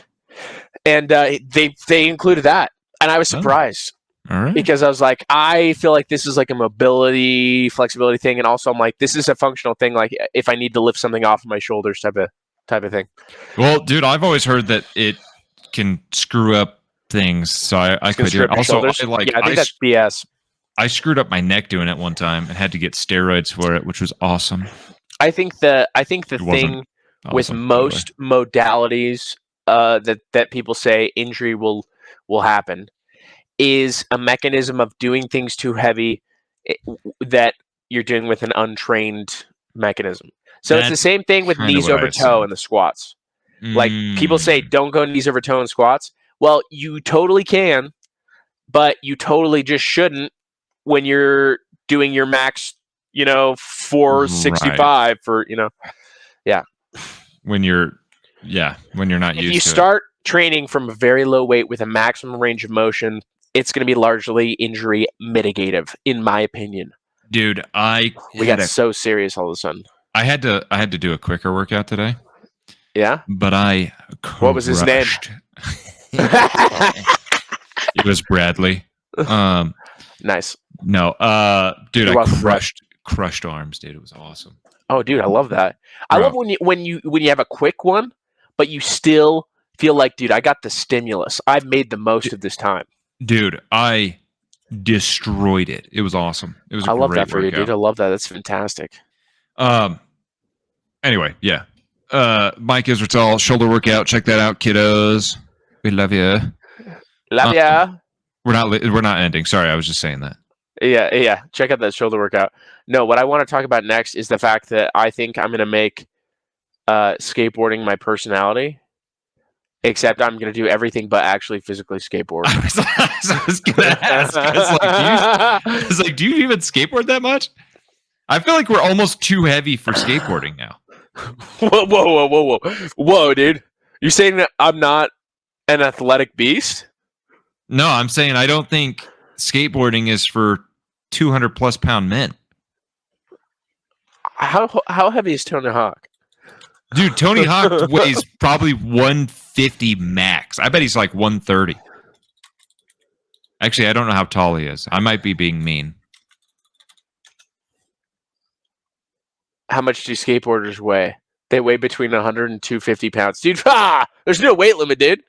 And they included that. And I was surprised. All right. Because I was like, I feel like this is like a mobility, flexibility thing. And also I'm like, this is a functional thing. Like if I need to lift something off of my shoulders type of thing. Well, dude, I've always heard that it can screw up things. So I could do it. Also, I think that's BS. I screwed up my neck doing it one time and had to get steroids for it, which was awesome. I think the thing with most modalities that people say injury will happen is a mechanism of doing things too heavy that you're doing with an untrained mechanism. So it's the same thing with knees over toe in the squats. Like people say, don't go knees over toe in squats. Well, you totally can, but you totally just shouldn't when you're doing your max, 465 for, yeah. When you're not used to it. If you start training from a very low weight with a maximum range of motion, it's going to be largely injury mitigative, in my opinion. Dude, we got so serious all of a sudden. I had to do a quicker workout today. Yeah? But what was his name? It was Bradley. Nice. No, dude, I crushed arms, dude. It was awesome. Oh, dude, I love that. I love when you have a quick one, but you still feel like, dude, I got the stimulus. I've made the most of this time. Dude, I destroyed it. It was awesome. It was. I love that for you, dude. I love that. That's fantastic. Anyway, yeah. Mike Israel shoulder workout. Check that out, kiddos. We love you. Love ya. We're not ending. Sorry, I was just saying that. Yeah. Check out that shoulder workout. No, what I want to talk about next is the fact that I think I'm going to make skateboarding my personality. Except I'm going to do everything but actually physically skateboard. I was going to ask. I was like, do you even skateboard that much? I feel like we're almost too heavy for skateboarding now. Whoa, dude. You're saying that I'm not an athletic beast? No, I'm saying I don't think skateboarding is for 200+ pound men. How heavy is Tony Hawk? Dude, Tony Hawk weighs probably 150 max. I bet he's like 130. Actually, I don't know how tall he is. I might be being mean. How much do skateboarders weigh? They weigh between 100 and 250 pounds. Dude, there's no weight limit, dude.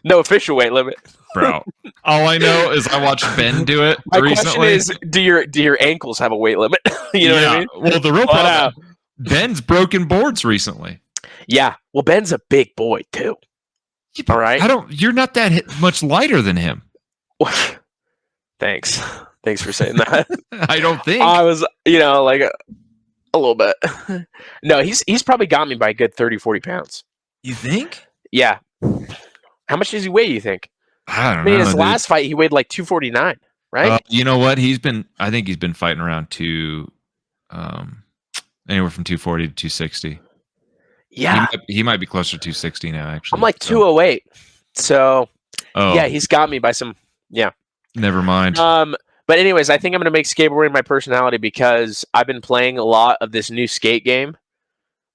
No official weight limit. Bro, all I know is I watched Ben do it My recently. question is, do your ankles have a weight limit? You know what I mean? Well, the real problem, Ben's broken boards recently. Yeah. Well, Ben's a big boy, too. Yeah, all right. You're not that much lighter than him. Thanks for saying that. I don't think. I was, like a little bit. No, he's probably got me by a good 30, 40 pounds. You think? Yeah. How much does he weigh, you think? I don't know. His last fight, he weighed like 249, right? You know what? I think he's been fighting around anywhere from 240 to 260. Yeah. He might be closer to 260 now, actually. I'm like 208. So, oh, yeah, he's got me by some, yeah. Never mind. But anyways, I think I'm going to make skateboarding my personality because I've been playing a lot of this new skate game.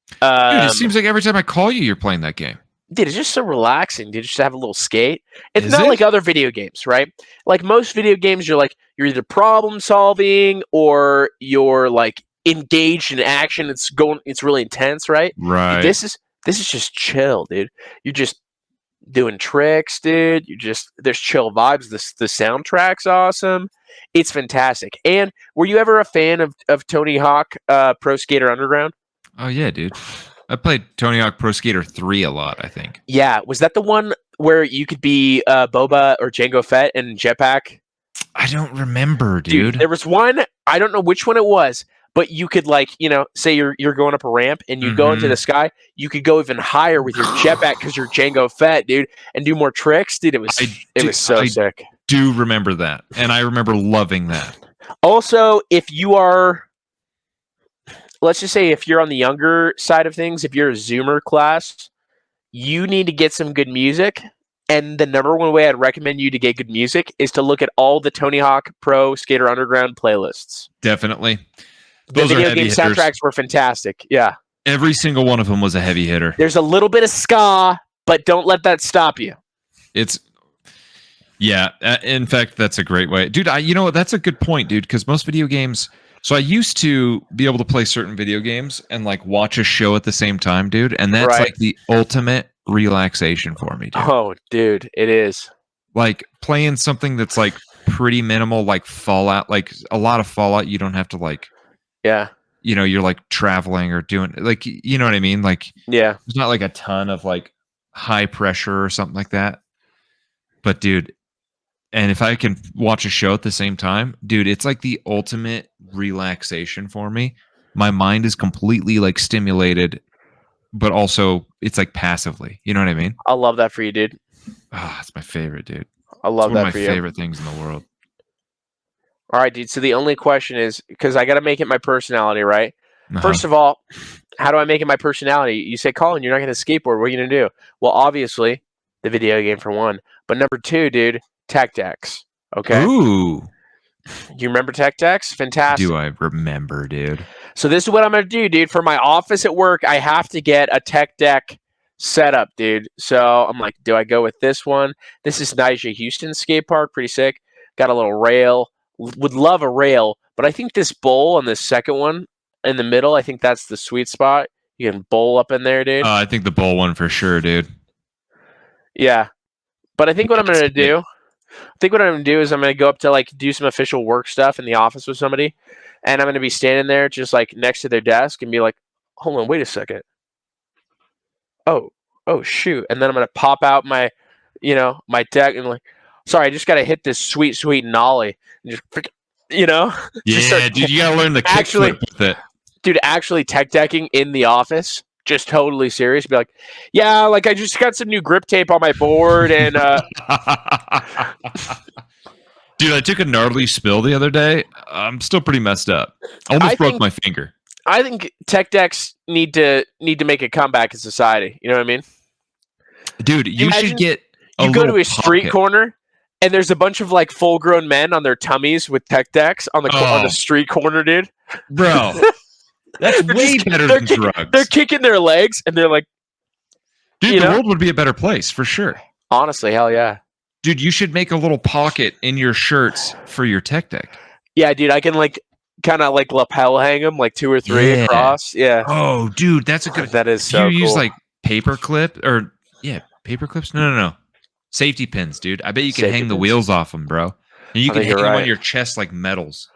Dude, it seems like every time I call you, you're playing that game. Dude, it's just so relaxing, dude. Just to have a little skate. It's Is not it? like other video games, right? Like most video games, you're either problem solving or you're like engaged in action. It's really intense, right? Right. This is just chill, dude. You're just doing tricks, dude. There's chill vibes. The soundtrack's awesome. It's fantastic. And were you ever a fan of Tony Hawk Pro Skater Underground? Oh yeah, dude. I played Tony Hawk Pro Skater 3 a lot, I think. Yeah, was that the one where you could be Boba or Jango Fett and Jetpack? I don't remember, dude. There was one, I don't know which one it was, but you could say you're going up a ramp and you go into the sky, you could go even higher with your jetpack because you're Jango Fett, dude, and do more tricks. Dude, it was so sick. I do remember that, and I remember loving that. Also, if you are, let's just say if you're on the younger side of things, if you're a Zoomer class, you need to get some good music. And the number one way I'd recommend you to get good music is to look at all the Tony Hawk Pro Skater Underground playlists. Definitely. The video game soundtracks were fantastic. Yeah. Every single one of them was a heavy hitter. There's a little bit of ska, but don't let that stop you. In fact, that's a great way. Dude, you know what? That's a good point, dude, because most video games... So I used to be able to play certain video games and like watch a show at the same time, dude. And that's like the ultimate relaxation for me, dude. Oh, dude, it is. Like playing something that's like pretty minimal, like Fallout, like a lot of Fallout. You don't have to like, you're like traveling or doing like, you know what I mean? Like, yeah, there's not like a ton of like high pressure or something like that. But dude, and if I can watch a show at the same time, dude, it's like the ultimate relaxation for me. My mind is completely like stimulated, but also it's like passively. You know what I mean? I love that for you, dude. Oh, it's my favorite, dude. I love that for you. One of my favorite things in the world. All right, dude. So the only question is, because I got to make it my personality, right? First of all, how do I make it my personality? You say, Colin, you're not going to skateboard. What are you going to do? Well, obviously, the video game for one. But number two, dude, tech decks. Okay. Ooh. You remember tech decks? Fantastic. Do I remember, dude? So this is what I'm going to do, dude. For my office at work, I have to get a tech deck setup, dude. So I'm like, do I go with this one? This is Nyjah Houston skate park. Pretty sick. Got a little rail. Would love a rail. But I think this bowl on this second one in the middle, I think that's the sweet spot. You can bowl up in there, dude. I think the bowl one for sure, dude. Yeah. But I think what I'm going to do... is I'm going to go up to like do some official work stuff in the office with somebody, and I'm going to be standing there just like next to their desk and be like, hold on, wait a second. Oh shoot. And then I'm going to pop out my deck and like, sorry, I just got to hit this sweet nollie. And just, Yeah, dude, you got to learn the kickflip with it. Dude, actually tech decking in the office. Just totally serious. Be like, yeah, like I just got some new grip tape on my board and Dude, I took a gnarly spill the other day. I'm still pretty messed up. I almost broke my finger. I think tech decks need to make a comeback in society. You know what I mean? Dude, you should get you go to a street corner and there's a bunch of like full grown men on their tummies with tech decks on the street corner, dude. Bro. That's way better than drugs. They're kicking their legs, and they're like, dude, the world would be a better place for sure. Honestly, hell yeah. Dude, you should make a little pocket in your shirts for your tech deck. Yeah, dude, I can kind of lapel hang them, 2 or 3 across. Yeah. Oh, dude, that's a good. That is so cool. You cool. use paper clip or paper clips? No. Safety pins, dude. I bet you can hang the wheels off them, bro. And you can hang them on your chest like medals.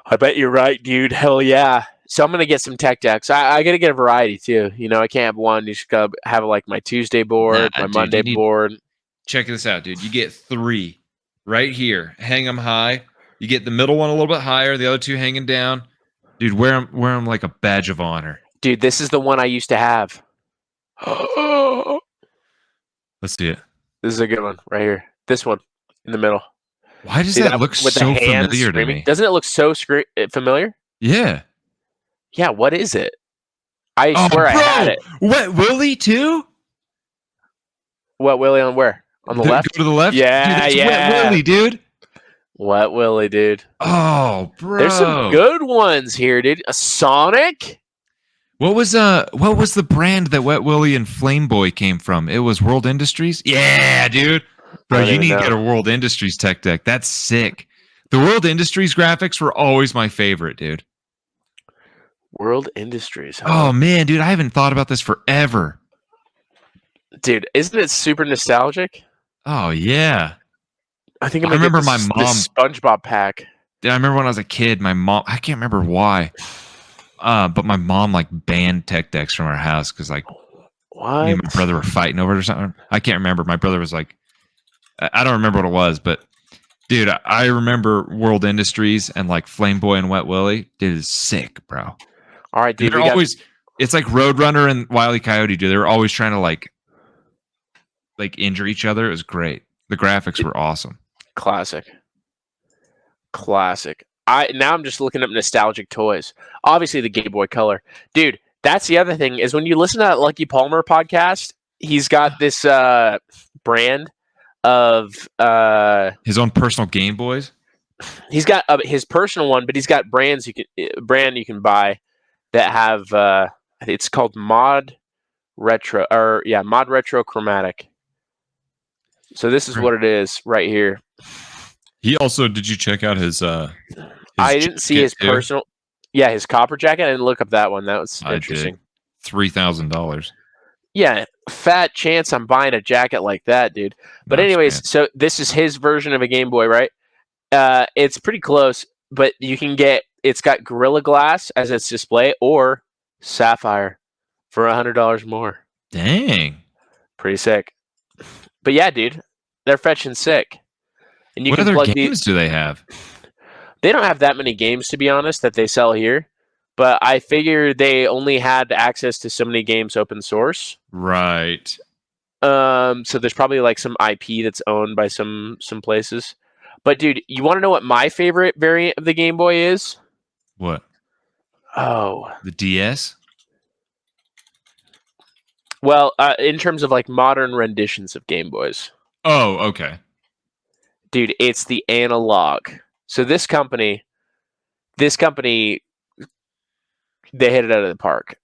I bet you're right, dude. Hell yeah. So I'm gonna get some tech decks. I gotta get a variety too. I can't have one. You just gotta have my Tuesday board, my Monday board. Check this out, dude. You get 3 right here. Hang them high. You get the middle one a little bit higher. The other 2 hanging down. Dude, wear them like a badge of honor. Dude, this is the one I used to have. Let's see it. This is a good one right here. This one in the middle. Why does that look so familiar to me? Doesn't it look so familiar? Yeah. Yeah, what is it? I swear I had it. Wet Willie too? Wet Willie on where? On the left? Go to the left? Yeah, dude, yeah. Wet Willie, dude. Wet Willie, dude. Oh, bro. There's some good ones here, dude. A Sonic? What was the brand that Wet Willie and Flame Boy came from? It was World Industries? Yeah, dude. Bro, you need to get a World Industries tech deck. That's sick. The World Industries graphics were always my favorite, dude. World Industries. Huh? Oh, man, dude. I haven't thought about this forever. Dude, isn't it super nostalgic? Oh, yeah. I think I remember my mom. The SpongeBob pack. Dude, I remember when I was a kid, my mom, I can't remember why. But my mom banned tech decks from our house because what? Me and my brother were fighting over it or something. I can't remember. My brother was I don't remember what it was, but dude, I remember World Industries and Flame Boy and Wet Willie. Dude, it's sick, bro. All right, dude. It's like Roadrunner and Wile E. Coyote, dude. They were always trying to injure each other. It was great. The graphics were awesome. Classic. Now I'm just looking up nostalgic toys. Obviously, the Game Boy Color, dude. That's the other thing is when you listen to that Lucky Palmer podcast, he's got this brand of his own personal Game Boys. He's got his personal one, but he's got brands you can buy that have it's called Mod Retro Mod Retro Chromatic. So this is what it is right here. He also, did you check out his I didn't see his personal. Yeah, his copper jacket. I didn't look up that one. That was interesting. $3,000. Yeah, fat chance I'm buying a jacket like that, dude. But anyways, so this is his version of a Game Boy, right? It's pretty close, but you can it's got Gorilla Glass as its display or Sapphire for $100 more. Dang. Pretty sick. But yeah, dude, they're fetching sick. And what other games do they have? They don't have that many games, to be honest, that they sell here. But I figure they only had access to so many games open source. Right. So there's probably some IP that's owned by some places. But dude, you want to know what my favorite variant of the Game Boy is? What? Oh. The DS? Well, in terms of modern renditions of Game Boys. Oh, okay. Dude, it's the Analog. So this company, they hit it out of the park.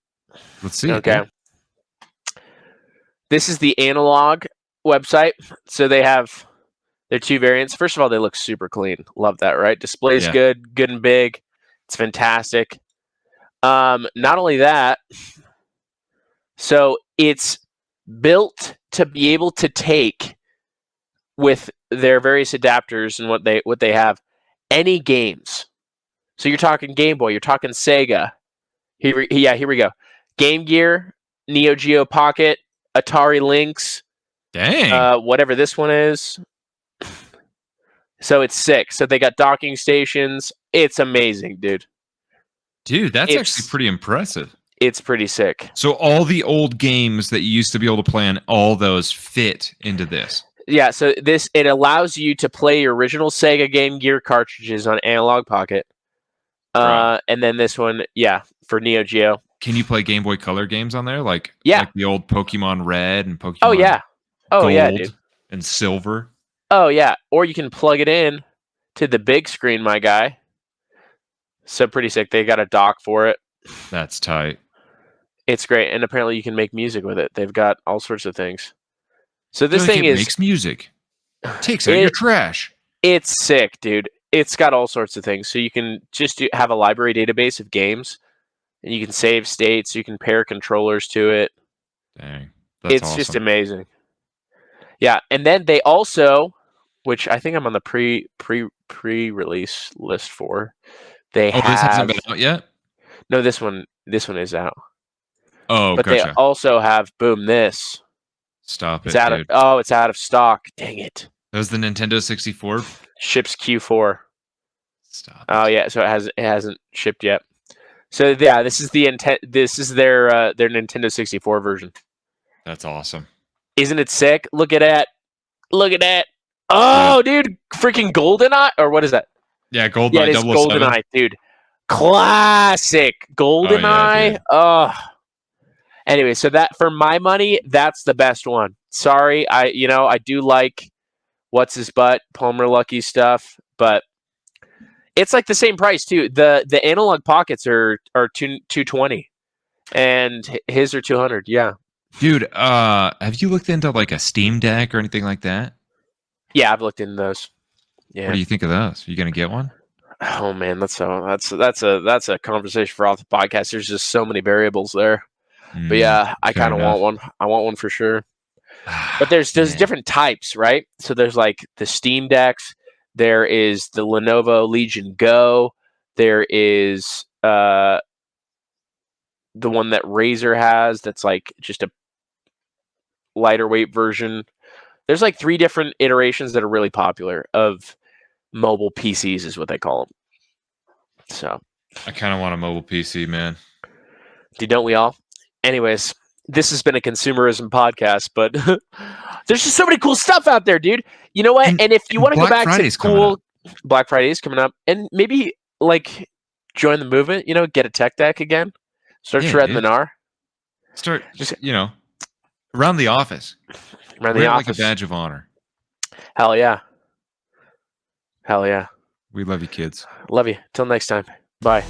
Let's see. Okay. This is the Analog website. So they have their 2 variants. First of all, they look super clean. Love that, right? Display's good and big. It's fantastic. Not only that, so it's built to be able to take with their various adapters and what they have any games. So you're talking Game Boy, you're talking Sega. Here we go. Game Gear, Neo Geo Pocket, Atari Lynx. Dang. Whatever this one is. So it's sick. So they got docking stations. It's amazing, dude. Dude, that's actually pretty impressive. It's pretty sick. So all the old games that you used to be able to play on all those fit into this. Yeah, so it allows you to play your original Sega Game Gear cartridges on Analog Pocket. And then this one, for Neo Geo. Can you play Game Boy Color games on there? Like the old Pokemon Red and Pokemon Gold dude. And Silver? Oh, yeah. Or you can plug it in to the big screen, my guy. So pretty sick. They got a dock for it. That's tight. It's great, and apparently you can make music with it. They've got all sorts of things. So this thing it is makes music. Takes out your trash. It's sick, dude. It's got all sorts of things. So you can just have a library database of games, and you can save states. You can pair controllers to it. Dang, that's awesome. Just amazing. Yeah, and then they also, which I think I'm on the pre-release list for. This hasn't been out yet? No, this one is out. Oh, but gotcha. They also have this. Stop it's it, out dude. it's out of stock. Dang it. That was the Nintendo 64. Ships Q4. Stop. Oh yeah, so it hasn't shipped yet. So yeah, this is their Nintendo 64 version. That's awesome. Isn't it sick? Look at that. Oh, dude, freaking GoldenEye, or what is that? Yeah, GoldenEye. Yeah, it is GoldenEye, dude. Classic GoldenEye. Oh. Anyway, so that for my money, that's the best one. Sorry, I do like what's his butt Palmer Lucky stuff, but it's like the same price too. The analog pockets are $220, and his are $200. Yeah, dude. Have you looked into like a Steam Deck or anything like that? Yeah, I've looked into those. Yeah. What do you think of those? Are you gonna get one? Oh man, that's a conversation for off the podcast. There's just so many variables there. But yeah, I kind of want one. I want one for sure. But there's different types, right? So there's like the Steam Decks. There is the Lenovo Legion Go. There is the one that Razer has. That's like just a lighter weight version. There's like 3 different iterations that are really popular of mobile PCs, is what they call them. So I kind of want a mobile PC, man. Don't we all? Anyways, this has been a consumerism podcast, but there's just so many cool stuff out there, dude. You know what? And if you want to go back to cool Black Friday is coming up, and maybe like join the movement, get a tech deck again. Start shredding the gnar. Start just around the office. Around the office. Like a badge of honor. Hell yeah. Hell yeah. We love you, kids. Love you. Till next time. Bye.